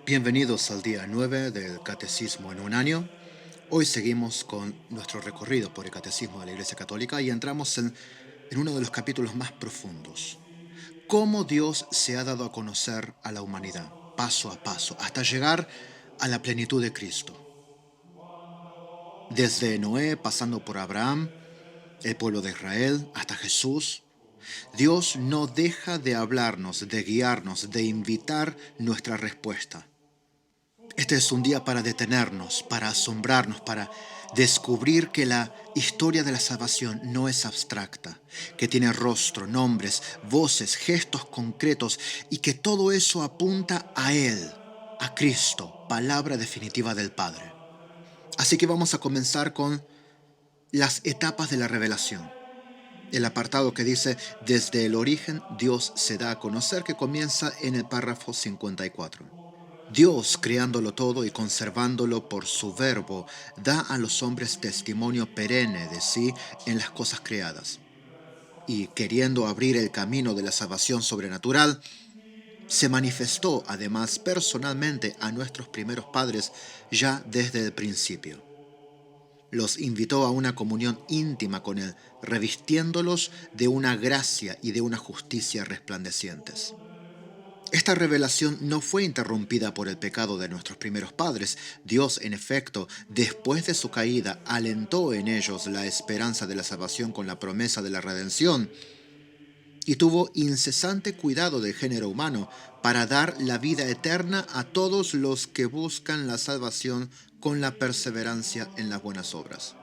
Bienvenidos al día 9 del Catecismo en un año. Hoy seguimos con nuestro recorrido por el Catecismo de la Iglesia Católica y entramos en uno de los capítulos más profundos. Cómo Dios se ha dado a conocer a la humanidad, paso a paso, hasta llegar a la plenitud de Cristo. Desde Noé, pasando por Abraham, el pueblo de Israel, hasta Jesús, Dios no deja de hablarnos, de guiarnos, de invitar nuestra respuesta. Este es un día para detenernos, para asombrarnos, para descubrir que la historia de la salvación no es abstracta, que tiene rostro, nombres, voces, gestos concretos y que todo eso apunta a Él, a Cristo, palabra definitiva del Padre. Así que vamos a comenzar con las etapas de la revelación. El apartado que dice, desde el origen Dios se da a conocer, que comienza en el párrafo 54. Dios, creándolo todo y conservándolo por su verbo, da a los hombres testimonio perenne de sí en las cosas creadas. Y queriendo abrir el camino de la salvación sobrenatural, se manifestó además personalmente a nuestros primeros padres ya desde el principio. Los invitó a una comunión íntima con Él, revistiéndolos de una gracia y de una justicia resplandecientes. Esta revelación no fue interrumpida por el pecado de nuestros primeros padres. Dios, en efecto, después de su caída, alentó en ellos la esperanza de la salvación con la promesa de la redención y tuvo incesante cuidado del género humano para dar la vida eterna a todos los que buscan la salvación con la perseverancia en las buenas obras.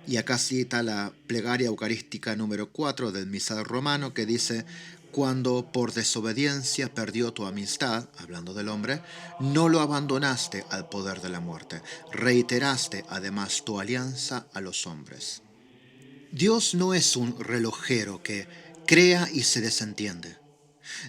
Y acá cita la plegaria eucarística número 4 del misal romano que dice, cuando por desobediencia perdió tu amistad, hablando del hombre, no lo abandonaste al poder de la muerte, reiteraste además tu alianza a los hombres. Dios no es un relojero que crea y se desentiende.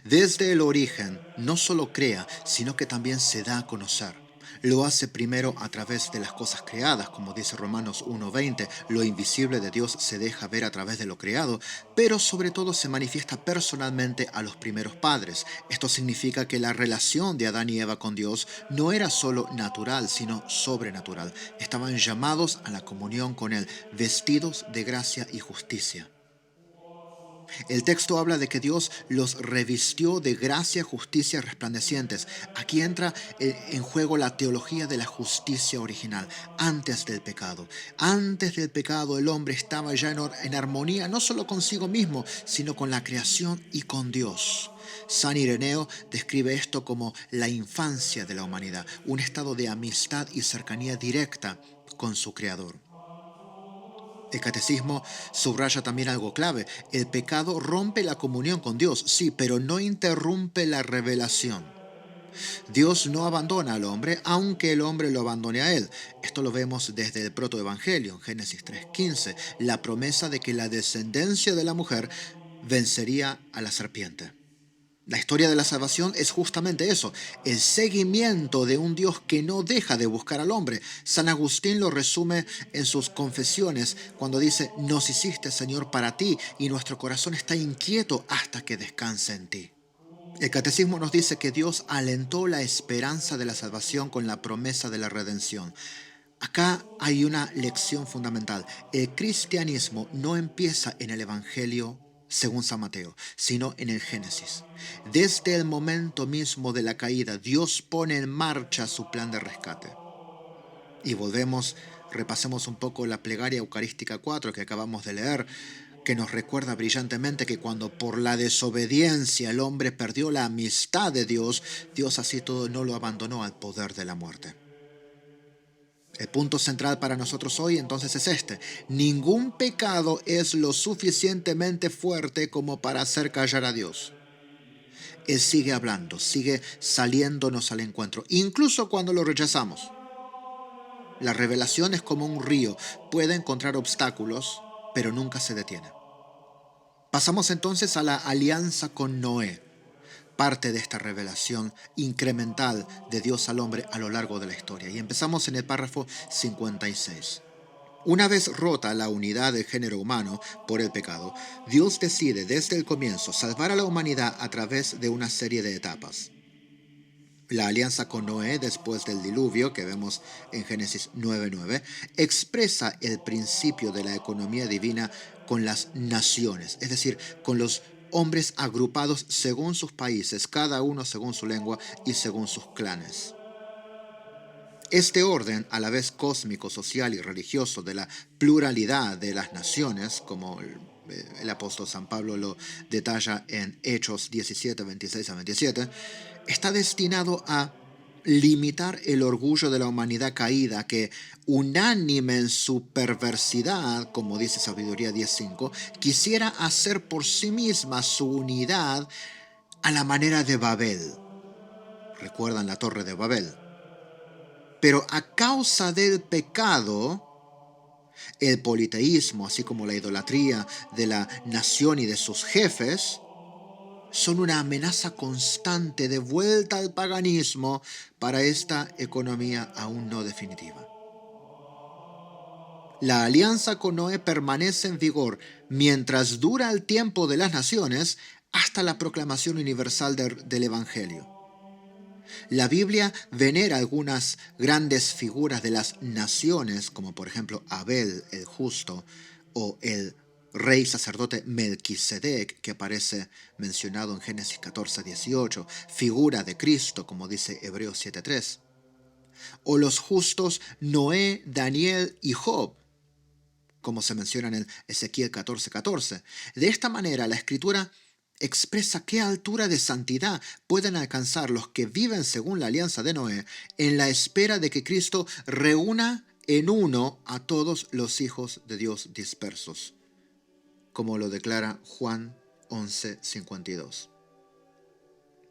Desde el origen, no solo crea, sino que también se da a conocer. Lo hace primero a través de las cosas creadas, como dice Romanos 1:20, lo invisible de Dios se deja ver a través de lo creado, pero sobre todo se manifiesta personalmente a los primeros padres. Esto significa que la relación de Adán y Eva con Dios no era solo natural, sino sobrenatural. Estaban llamados a la comunión con Él, vestidos de gracia y justicia. El texto habla de que Dios los revistió de gracia, justicia resplandecientes. Aquí entra en juego la teología de la justicia original, antes del pecado. Antes del pecado el hombre estaba ya en armonía, no solo consigo mismo, sino con la creación y con Dios. San Ireneo describe esto como la infancia de la humanidad, un estado de amistad y cercanía directa con su Creador. El catecismo subraya también algo clave. El pecado rompe la comunión con Dios, sí, pero no interrumpe la revelación. Dios no abandona al hombre, aunque el hombre lo abandone a él. Esto lo vemos desde el protoevangelio, en Génesis 3:15, la promesa de que la descendencia de la mujer vencería a la serpiente. La historia de la salvación es justamente eso, el seguimiento de un Dios que no deja de buscar al hombre. San Agustín lo resume en sus confesiones cuando dice, nos hiciste, Señor, para ti, y nuestro corazón está inquieto hasta que descanse en ti. El catecismo nos dice que Dios alentó la esperanza de la salvación con la promesa de la redención. Acá hay una lección fundamental. El cristianismo no empieza en el Evangelio según San Mateo, sino en el Génesis. Desde el momento mismo de la caída, Dios pone en marcha su plan de rescate. Y repasemos un poco la plegaria eucarística 4 que acabamos de leer, que nos recuerda brillantemente que cuando por la desobediencia el hombre perdió la amistad de Dios, Dios así todo no lo abandonó al poder de la muerte. El punto central para nosotros hoy entonces es este. Ningún pecado es lo suficientemente fuerte como para hacer callar a Dios. Él sigue hablando, sigue saliéndonos al encuentro, incluso cuando lo rechazamos. La revelación es como un río, puede encontrar obstáculos, pero nunca se detiene. Pasamos entonces a la alianza con Noé, parte de esta revelación incremental de Dios al hombre a lo largo de la historia. Y empezamos en el párrafo 56. Una vez rota la unidad del género humano por el pecado, Dios decide desde el comienzo salvar a la humanidad a través de una serie de etapas. La alianza con Noé después del diluvio, que vemos en Génesis 9:9, expresa el principio de la economía divina con las naciones, es decir, con los hombres agrupados según sus países, cada uno según su lengua y según sus clanes. Este orden, a la vez cósmico, social y religioso, de la pluralidad de las naciones, como el apóstol San Pablo lo detalla en Hechos 17, 26 a 27, está destinado a limitar el orgullo de la humanidad caída que, unánime en su perversidad, como dice Sabiduría 10.5, quisiera hacer por sí misma su unidad a la manera de Babel. ¿Recuerdan la Torre de Babel? Pero a causa del pecado, el politeísmo, así como la idolatría de la nación y de sus jefes, son una amenaza constante de vuelta al paganismo para esta economía aún no definitiva. La alianza con Noé permanece en vigor mientras dura el tiempo de las naciones hasta la proclamación universal del Evangelio. La Biblia venera algunas grandes figuras de las naciones, como por ejemplo Abel el justo o el rey sacerdote Melquisedec, que aparece mencionado en Génesis 14:18, figura de Cristo, como dice Hebreos 7:3, o los justos Noé, Daniel y Job, como se menciona en Ezequiel 14:14. De esta manera, la Escritura expresa qué altura de santidad pueden alcanzar los que viven según la alianza de Noé en la espera de que Cristo reúna en uno a todos los hijos de Dios dispersos, como lo declara Juan 11:52.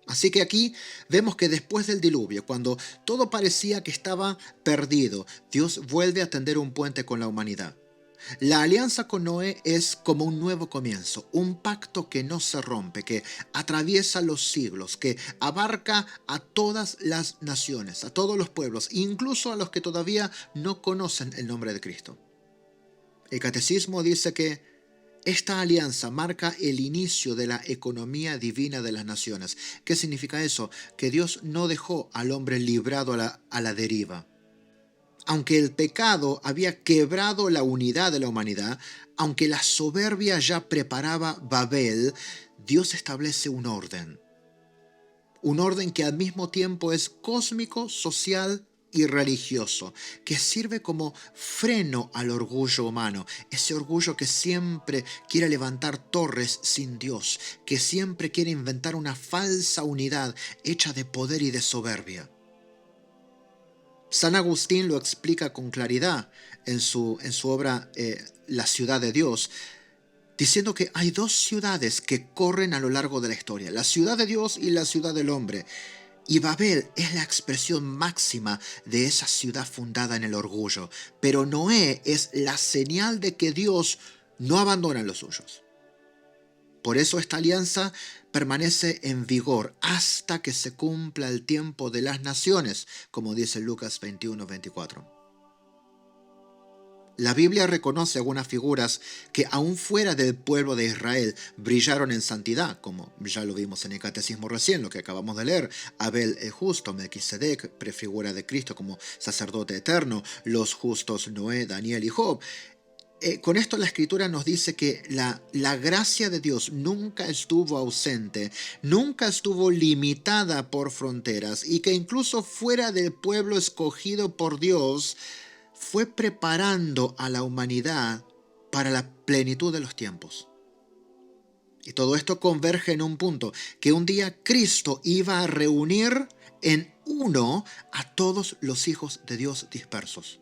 Así que aquí vemos que después del diluvio, cuando todo parecía que estaba perdido, Dios vuelve a tender un puente con la humanidad. La alianza con Noé es como un nuevo comienzo, un pacto que no se rompe, que atraviesa los siglos, que abarca a todas las naciones, a todos los pueblos, incluso a los que todavía no conocen el nombre de Cristo. El catecismo dice que esta alianza marca el inicio de la economía divina de las naciones. ¿Qué significa eso? Que Dios no dejó al hombre librado a la deriva. Aunque el pecado había quebrado la unidad de la humanidad, aunque la soberbia ya preparaba Babel, Dios establece un orden que al mismo tiempo es cósmico, social y religioso, que sirve como freno al orgullo humano, ese orgullo que siempre quiere levantar torres sin Dios, que siempre quiere inventar una falsa unidad hecha de poder y de soberbia. San Agustín lo explica con claridad en su obra La ciudad de Dios, diciendo que hay dos ciudades que corren a lo largo de la historia, la ciudad de Dios y la ciudad del hombre. Y Babel es la expresión máxima de esa ciudad fundada en el orgullo, pero Noé es la señal de que Dios no abandona a los suyos. Por eso esta alianza permanece en vigor hasta que se cumpla el tiempo de las naciones, como dice Lucas 21:24. La Biblia reconoce algunas figuras que aún fuera del pueblo de Israel brillaron en santidad, como ya lo vimos en el catecismo recién, lo que acabamos de leer. Abel el justo, Melquisedec, prefigura de Cristo como sacerdote eterno, los justos Noé, Daniel y Job. Con esto la Escritura nos dice que la gracia de Dios nunca estuvo ausente, nunca estuvo limitada por fronteras y que incluso fuera del pueblo escogido por Dios, fue preparando a la humanidad para la plenitud de los tiempos. Y todo esto converge en un punto, que un día Cristo iba a reunir en uno a todos los hijos de Dios dispersos.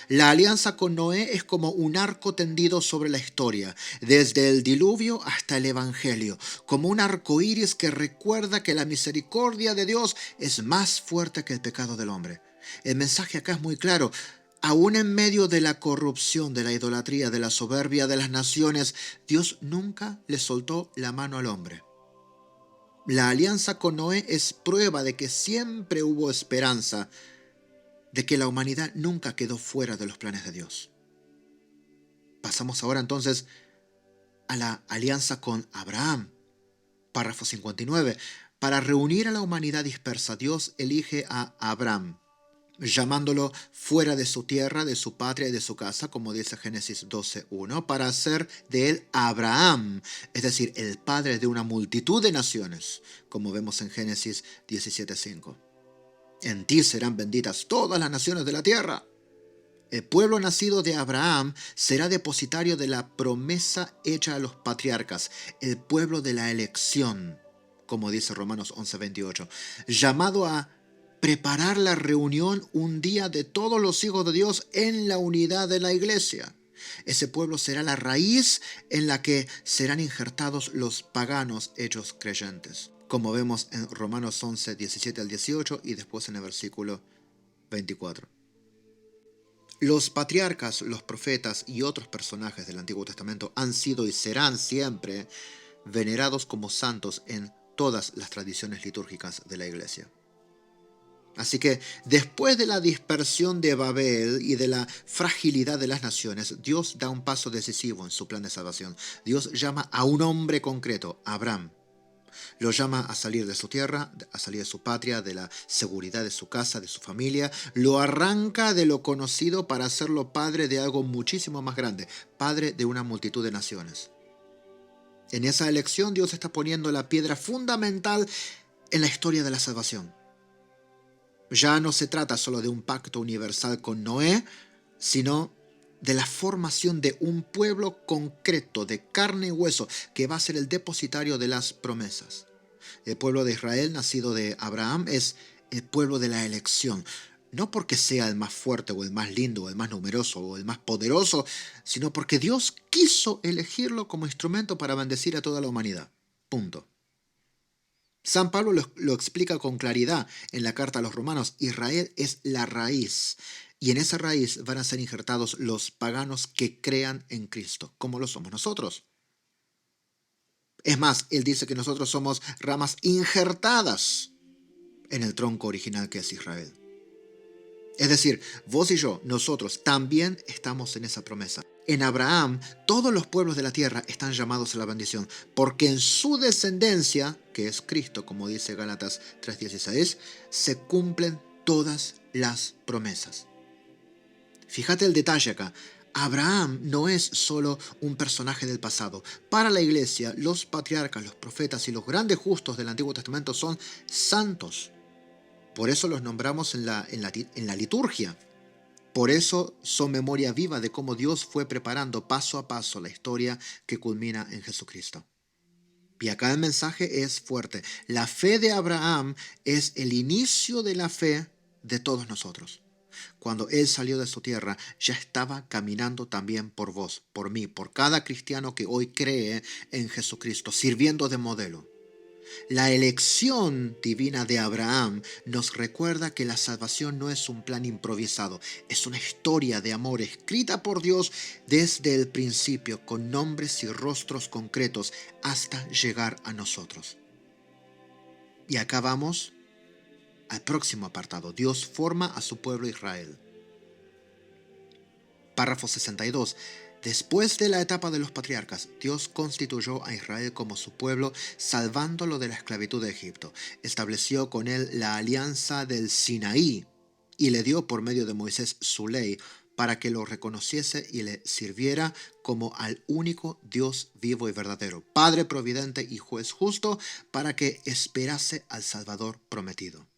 La alianza con Noé es como un arco tendido sobre la historia, desde el diluvio hasta el Evangelio, como un arco iris que recuerda que la misericordia de Dios es más fuerte que el pecado del hombre. El mensaje acá es muy claro. Aún en medio de la corrupción, de la idolatría, de la soberbia de las naciones, Dios nunca le soltó la mano al hombre. La alianza con Noé es prueba de que siempre hubo esperanza, de que la humanidad nunca quedó fuera de los planes de Dios. Pasamos ahora entonces a la alianza con Abraham. Párrafo 59. Para reunir a la humanidad dispersa, Dios elige a Abraham, llamándolo fuera de su tierra, de su patria y de su casa, como dice Génesis 12:1, para hacer de él Abraham, es decir, el padre de una multitud de naciones, como vemos en Génesis 17:5. En ti serán benditas todas las naciones de la tierra. El pueblo nacido de Abraham será depositario de la promesa hecha a los patriarcas, el pueblo de la elección, como dice Romanos 11:28, llamado a preparar la reunión un día de todos los hijos de Dios en la unidad de la iglesia. Ese pueblo será la raíz en la que serán injertados los paganos hechos creyentes, como vemos en Romanos 11:17 al 18 y después en el versículo 24. Los patriarcas, los profetas y otros personajes del Antiguo Testamento han sido y serán siempre venerados como santos en todas las tradiciones litúrgicas de la Iglesia. Así que después de la dispersión de Babel y de la fragilidad de las naciones, Dios da un paso decisivo en su plan de salvación. Dios llama a un hombre concreto, Abraham. Lo llama a salir de su tierra, a salir de su patria, de la seguridad de su casa, de su familia. Lo arranca de lo conocido para hacerlo padre de algo muchísimo más grande, padre de una multitud de naciones. En esa elección Dios está poniendo la piedra fundamental en la historia de la salvación. Ya no se trata solo de un pacto universal con Noé, sino de la formación de un pueblo concreto de carne y hueso que va a ser el depositario de las promesas. El pueblo de Israel, nacido de Abraham, es el pueblo de la elección. No porque sea el más fuerte o el más lindo o el más numeroso o el más poderoso, sino porque Dios quiso elegirlo como instrumento para bendecir a toda la humanidad. Punto. San Pablo lo explica con claridad en la carta a los romanos. Israel es la raíz, y en esa raíz van a ser injertados los paganos que crean en Cristo, como lo somos nosotros. Es más, él dice que nosotros somos ramas injertadas en el tronco original que es Israel. Es decir, vos y yo, nosotros también estamos en esa promesa. En Abraham, todos los pueblos de la tierra están llamados a la bendición, porque en su descendencia, que es Cristo, como dice Gálatas 3:16, se cumplen todas las promesas. Fíjate el detalle acá. Abraham no es solo un personaje del pasado. Para la iglesia, los patriarcas, los profetas y los grandes justos del Antiguo Testamento son santos. Por eso los nombramos en la liturgia. Por eso son memoria viva de cómo Dios fue preparando paso a paso la historia que culmina en Jesucristo. Y acá el mensaje es fuerte. La fe de Abraham es el inicio de la fe de todos nosotros. Cuando él salió de su tierra, ya estaba caminando también por vos, por mí, por cada cristiano que hoy cree en Jesucristo, sirviendo de modelo. La elección divina de Abraham nos recuerda que la salvación no es un plan improvisado, es una historia de amor escrita por Dios desde el principio, con nombres y rostros concretos hasta llegar a nosotros. Y acá vamos al próximo apartado. Dios forma a su pueblo Israel. Párrafo 62. Después de la etapa de los patriarcas, Dios constituyó a Israel como su pueblo, salvándolo de la esclavitud de Egipto. Estableció con él la alianza del Sinaí y le dio por medio de Moisés su ley para que lo reconociese y le sirviera como al único Dios vivo y verdadero, Padre providente y juez justo, para que esperase al Salvador prometido.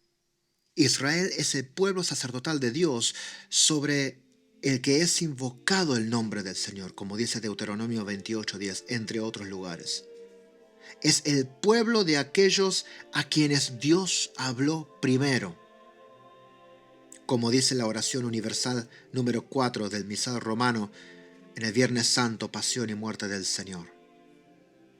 Israel es el pueblo sacerdotal de Dios sobre el que es invocado el nombre del Señor, como dice Deuteronomio 28:10, entre otros lugares. Es el pueblo de aquellos a quienes Dios habló primero, como dice la oración universal número 4 del misal romano en el Viernes Santo, Pasión y Muerte del Señor.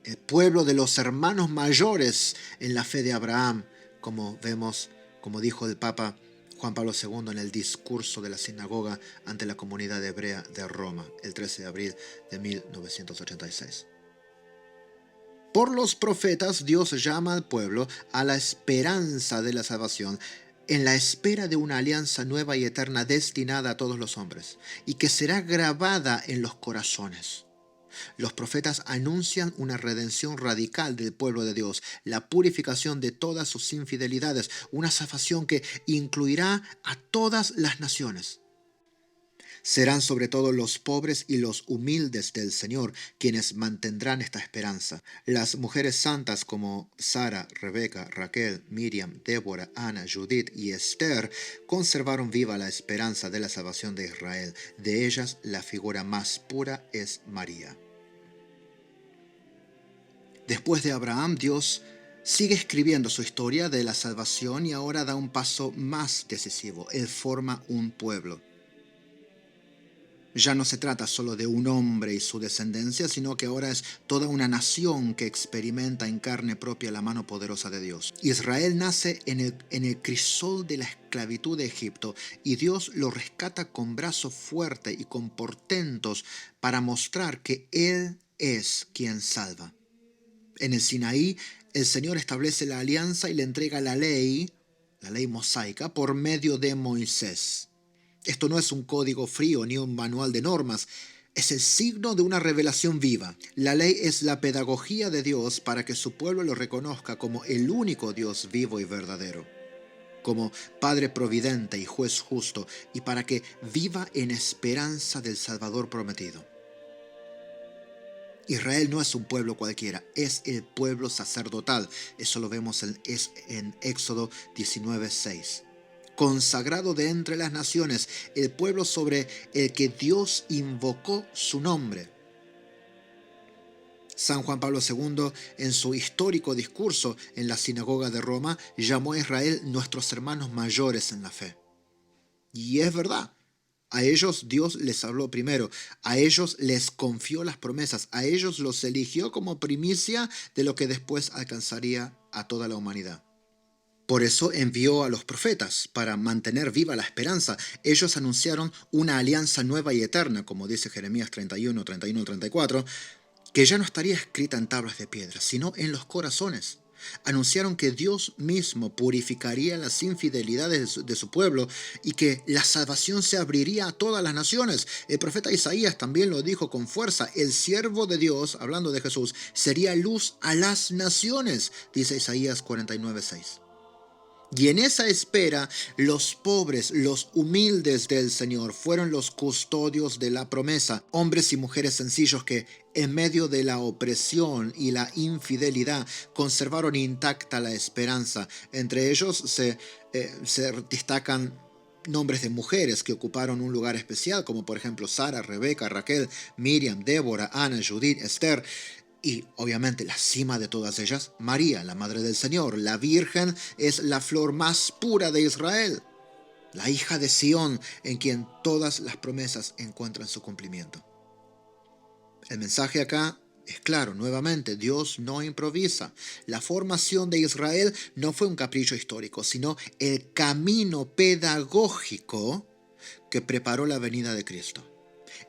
El pueblo de los hermanos mayores en la fe de Abraham, como vemos, como dijo el Papa Juan Pablo II en el discurso de la sinagoga ante la comunidad hebrea de Roma, el 13 de abril de 1986. Por los profetas, Dios llama al pueblo a la esperanza de la salvación, en la espera de una alianza nueva y eterna destinada a todos los hombres, y que será grabada en los corazones. Los profetas anuncian una redención radical del pueblo de Dios, la purificación de todas sus infidelidades, una salvación que incluirá a todas las naciones. Serán sobre todo los pobres y los humildes del Señor quienes mantendrán esta esperanza. Las mujeres santas como Sara, Rebeca, Raquel, Miriam, Débora, Ana, Judith y Esther conservaron viva la esperanza de la salvación de Israel. De ellas, la figura más pura es María. Después de Abraham, Dios sigue escribiendo su historia de la salvación y ahora da un paso más decisivo. Él forma un pueblo. Ya no se trata solo de un hombre y su descendencia, sino que ahora es toda una nación que experimenta en carne propia la mano poderosa de Dios. Israel nace en el crisol de la esclavitud de Egipto y Dios lo rescata con brazo fuerte y con portentos para mostrar que Él es quien salva. En el Sinaí, el Señor establece la alianza y le entrega la ley mosaica, por medio de Moisés. Esto no es un código frío ni un manual de normas, es el signo de una revelación viva. La ley es la pedagogía de Dios para que su pueblo lo reconozca como el único Dios vivo y verdadero, como Padre providente y juez justo, y para que viva en esperanza del Salvador prometido. Israel no es un pueblo cualquiera, es el pueblo sacerdotal. Eso lo vemos en Éxodo 19:6. Consagrado de entre las naciones, el pueblo sobre el que Dios invocó su nombre. San Juan Pablo II, en su histórico discurso en la sinagoga de Roma, llamó a Israel nuestros hermanos mayores en la fe. Y es verdad. A ellos Dios les habló primero, a ellos les confió las promesas, a ellos los eligió como primicia de lo que después alcanzaría a toda la humanidad. Por eso envió a los profetas, para mantener viva la esperanza. Ellos anunciaron una alianza nueva y eterna, como dice Jeremías 31, 31, 34, que ya no estaría escrita en tablas de piedra, sino en los corazones. Anunciaron que Dios mismo purificaría las infidelidades de su pueblo y que la salvación se abriría a todas las naciones. El profeta Isaías también lo dijo con fuerza. El siervo de Dios, hablando de Jesús, sería luz a las naciones, dice Isaías 49:6. Y en esa espera, los pobres, los humildes del Señor, fueron los custodios de la promesa, hombres y mujeres sencillos que, en medio de la opresión y la infidelidad, conservaron intacta la esperanza. Entre ellos se destacan nombres de mujeres que ocuparon un lugar especial, como por ejemplo Sara, Rebeca, Raquel, Miriam, Débora, Ana, Judith, Esther. Y obviamente la cima de todas ellas, María, la Madre del Señor. La Virgen es la flor más pura de Israel, la hija de Sión, en quien todas las promesas encuentran su cumplimiento. El mensaje acá es claro, nuevamente, Dios no improvisa. La formación de Israel no fue un capricho histórico, sino el camino pedagógico que preparó la venida de Cristo.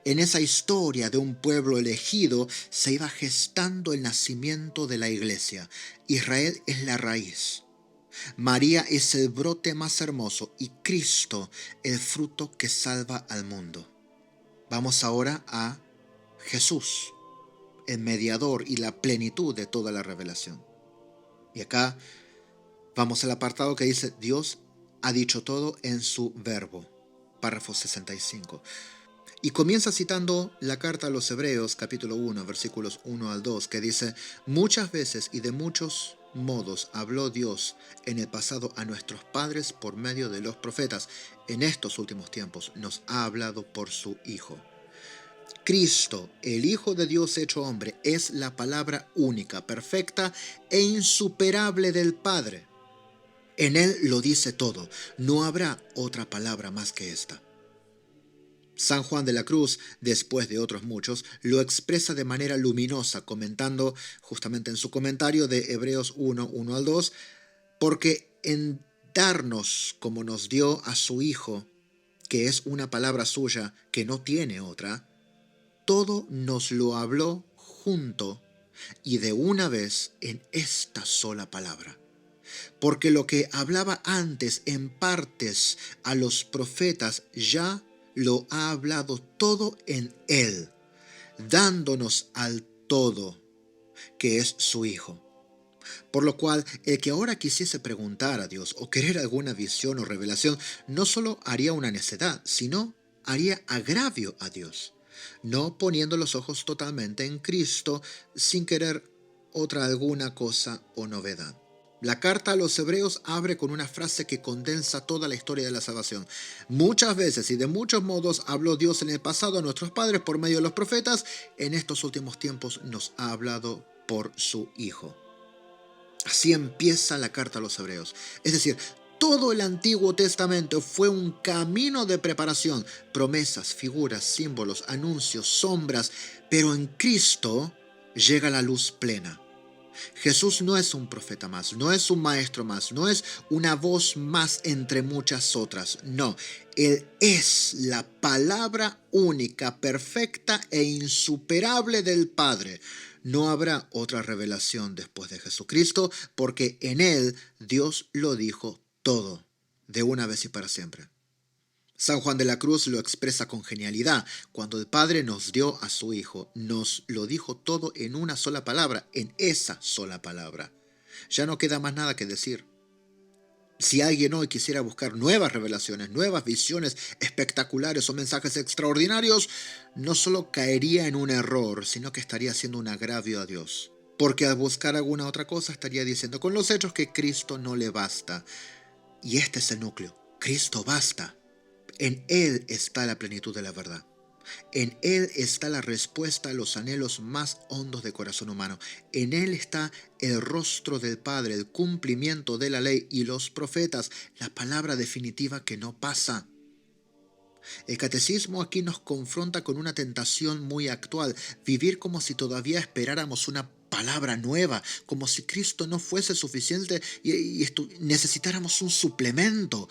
En esa historia de un pueblo elegido se iba gestando el nacimiento de la iglesia. Israel es la raíz. María es el brote más hermoso y Cristo el fruto que salva al mundo. Vamos ahora a Jesús, el mediador y la plenitud de toda la revelación. Y acá vamos al apartado que dice: Dios ha dicho todo en su verbo. Párrafo 65. Y comienza citando la carta a los Hebreos, capítulo 1, versículos 1 al 2, que dice: muchas veces y de muchos modos habló Dios en el pasado a nuestros padres por medio de los profetas. En estos últimos tiempos nos ha hablado por su Hijo. Cristo, el Hijo de Dios hecho hombre, es la palabra única, perfecta e insuperable del Padre. En Él lo dice todo. No habrá otra palabra más que esta. San Juan de la Cruz, después de otros muchos, lo expresa de manera luminosa, comentando justamente en su comentario de Hebreos 1, 1 al 2, porque en darnos como nos dio a su Hijo, que es una palabra suya que no tiene otra, todo nos lo habló junto y de una vez en esta sola palabra. Porque lo que hablaba antes en partes a los profetas ya lo ha hablado todo en Él. dándonos al todo, que es su Hijo. Por lo cual, el que ahora quisiese preguntar a Dios o querer alguna visión o revelación, no solo haría una necedad, sino haría agravio a Dios, no poniendo los ojos totalmente en Cristo sin querer otra alguna cosa o novedad. La carta a los Hebreos abre con una frase que condensa toda la historia de la salvación. Muchas veces y de muchos modos habló Dios en el pasado a nuestros padres por medio de los profetas. En estos últimos tiempos nos ha hablado por su Hijo. Así empieza la carta a los Hebreos. Es decir, todo el Antiguo Testamento fue un camino de preparación, promesas, figuras, símbolos, anuncios, sombras, pero en Cristo llega la luz plena. Jesús no es un profeta más, no es un maestro más, no es una voz más entre muchas otras, no. Él es la palabra única, perfecta e insuperable del Padre. No habrá otra revelación después de Jesucristo, porque en Él Dios lo dijo todo, de una vez y para siempre. San Juan de la Cruz lo expresa con genialidad. Cuando el Padre nos dio a su Hijo, nos lo dijo todo en una sola palabra, en esa sola palabra. Ya no queda más nada que decir. Si alguien hoy quisiera buscar nuevas revelaciones, nuevas visiones espectaculares o mensajes extraordinarios, no solo caería en un error, sino que estaría haciendo un agravio a Dios. Porque al buscar alguna otra cosa estaría diciendo con los hechos que Cristo no le basta. Y este es el núcleo. Cristo basta. En Él está la plenitud de la verdad. En Él está la respuesta a los anhelos más hondos del corazón humano. En Él está el rostro del Padre, el cumplimiento de la ley y los profetas, la palabra definitiva que no pasa. El catecismo aquí nos confronta con una tentación muy actual, vivir como si todavía esperáramos una palabra nueva, como si Cristo no fuese suficiente y necesitáramos un suplemento.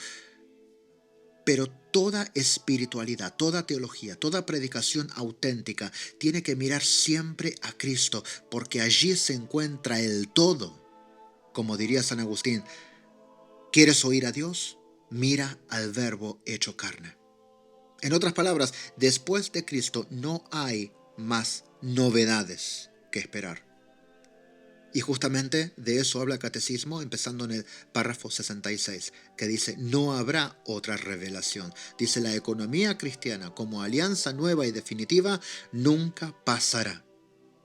Pero toda espiritualidad, toda teología, toda predicación auténtica tiene que mirar siempre a Cristo, porque allí se encuentra el todo. Como diría San Agustín, ¿quieres oír a Dios? Mira al Verbo hecho carne. En otras palabras, después de Cristo no hay más novedades que esperar. Y justamente de eso habla el Catecismo, empezando en el párrafo 66, que dice, no habrá otra revelación. Dice, la economía cristiana como alianza nueva y definitiva nunca pasará.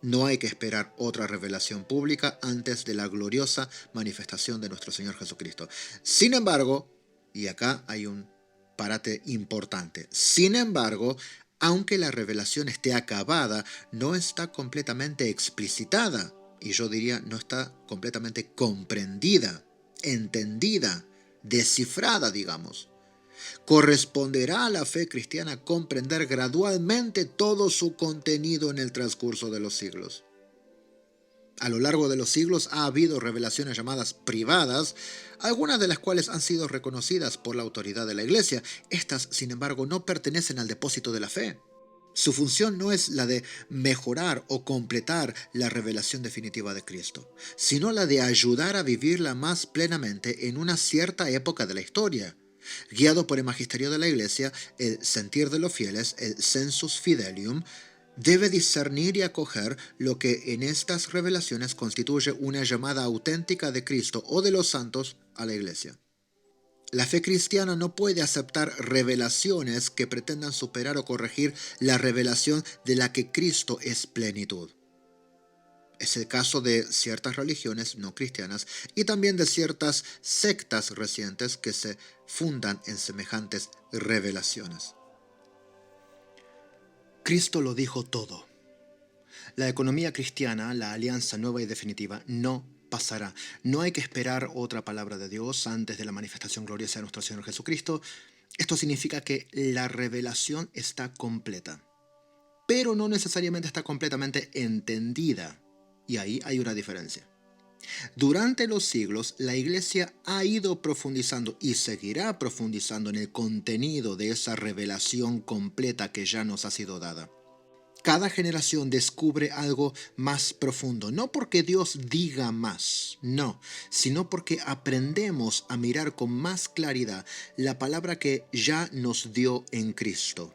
No hay que esperar otra revelación pública antes de la gloriosa manifestación de nuestro Señor Jesucristo. Sin embargo, y acá hay un parate importante, sin embargo, aunque la revelación esté acabada, no está completamente explicitada. Y yo diría, no está completamente comprendida, entendida, descifrada, digamos. Corresponderá a la fe cristiana comprender gradualmente todo su contenido en el transcurso de los siglos. A lo largo de los siglos ha habido revelaciones llamadas privadas, algunas de las cuales han sido reconocidas por la autoridad de la Iglesia. Estas, sin embargo, no pertenecen al depósito de la fe. Su función no es la de mejorar o completar la revelación definitiva de Cristo, sino la de ayudar a vivirla más plenamente en una cierta época de la historia. Guiado por el magisterio de la Iglesia, el sentir de los fieles, el sensus fidelium, debe discernir y acoger lo que en estas revelaciones constituye una llamada auténtica de Cristo o de los santos a la Iglesia. La fe cristiana no puede aceptar revelaciones que pretendan superar o corregir la revelación de la que Cristo es plenitud. Es el caso de ciertas religiones no cristianas y también de ciertas sectas recientes que se fundan en semejantes revelaciones. Cristo lo dijo todo. La economía cristiana, la alianza nueva y definitiva, no pasará. No hay que esperar otra palabra de Dios antes de la manifestación gloriosa de nuestro Señor Jesucristo. Esto significa que la revelación está completa, pero no necesariamente está completamente entendida. Y ahí hay una diferencia. Durante los siglos, la Iglesia ha ido profundizando y seguirá profundizando en el contenido de esa revelación completa que ya nos ha sido dada. Cada generación descubre algo más profundo, no porque Dios diga más, no, sino porque aprendemos a mirar con más claridad la palabra que ya nos dio en Cristo.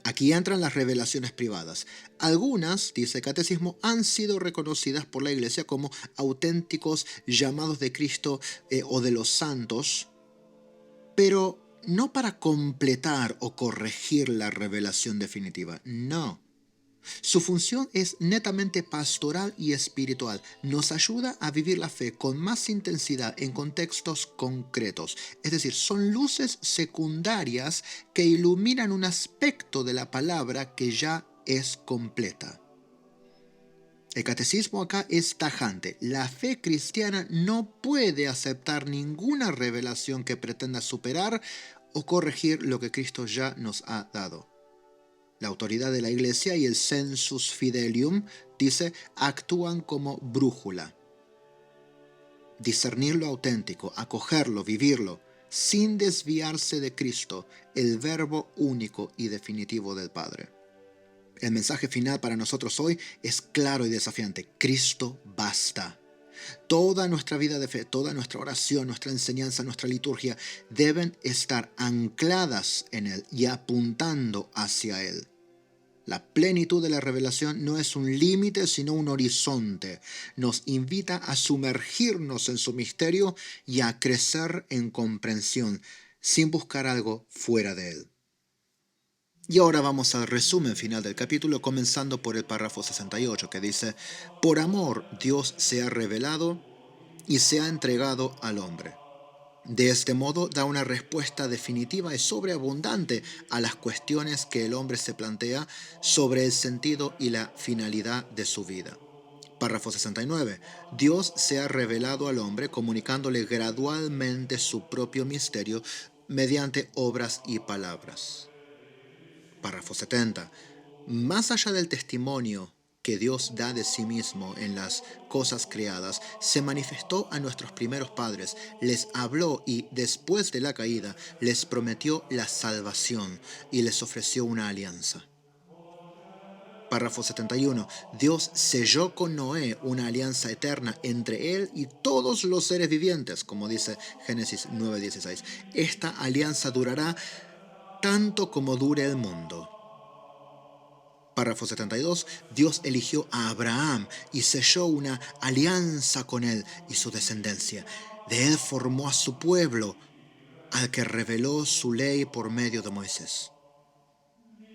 Aquí entran las revelaciones privadas. Algunas, dice el Catecismo, han sido reconocidas por la Iglesia como auténticos llamados de Cristo o de los santos, pero no para completar o corregir la revelación definitiva. No. Su función es netamente pastoral y espiritual. Nos ayuda a vivir la fe con más intensidad en contextos concretos. Es decir, son luces secundarias que iluminan un aspecto de la palabra que ya es completa. El catecismo acá es tajante. La fe cristiana no puede aceptar ninguna revelación que pretenda superar o corregir lo que Cristo ya nos ha dado. La autoridad de la Iglesia y el sensus fidelium, dice, actúan como brújula. Discernir lo auténtico, acogerlo, vivirlo, sin desviarse de Cristo, el verbo único y definitivo del Padre. El mensaje final para nosotros hoy es claro y desafiante. Cristo basta. Toda nuestra vida de fe, toda nuestra oración, nuestra enseñanza, nuestra liturgia deben estar ancladas en Él y apuntando hacia Él. La plenitud de la revelación no es un límite, sino un horizonte. Nos invita a sumergirnos en su misterio y a crecer en comprensión, sin buscar algo fuera de Él. Y ahora vamos al resumen final del capítulo, comenzando por el párrafo 68, que dice: Por amor Dios se ha revelado y se ha entregado al hombre. De este modo da una respuesta definitiva y sobreabundante a las cuestiones que el hombre se plantea sobre el sentido y la finalidad de su vida. Párrafo 69. Dios se ha revelado al hombre comunicándole gradualmente su propio misterio mediante obras y palabras. Párrafo 70. Más allá del testimonio que Dios da de sí mismo en las cosas creadas, se manifestó a nuestros primeros padres, les habló y, después de la caída, les prometió la salvación y les ofreció una alianza. Párrafo 71. Dios selló con Noé una alianza eterna entre él y todos los seres vivientes, como dice Génesis 9:16. Esta alianza durará tanto como dure el mundo. Párrafo 72. Dios eligió a Abraham y selló una alianza con él y su descendencia. De él formó a su pueblo, al que reveló su ley por medio de Moisés.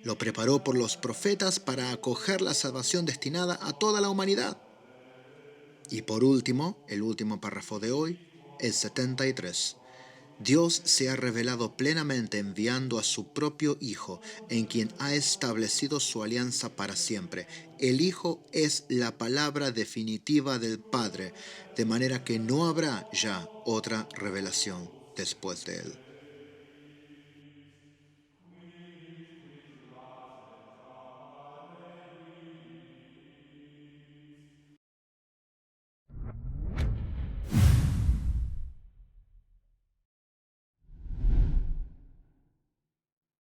Lo preparó por los profetas para acoger la salvación destinada a toda la humanidad. Y por último, el último párrafo de hoy, el 73. Dios se ha revelado plenamente enviando a su propio Hijo, en quien ha establecido su alianza para siempre. El Hijo es la palabra definitiva del Padre, de manera que no habrá ya otra revelación después de él.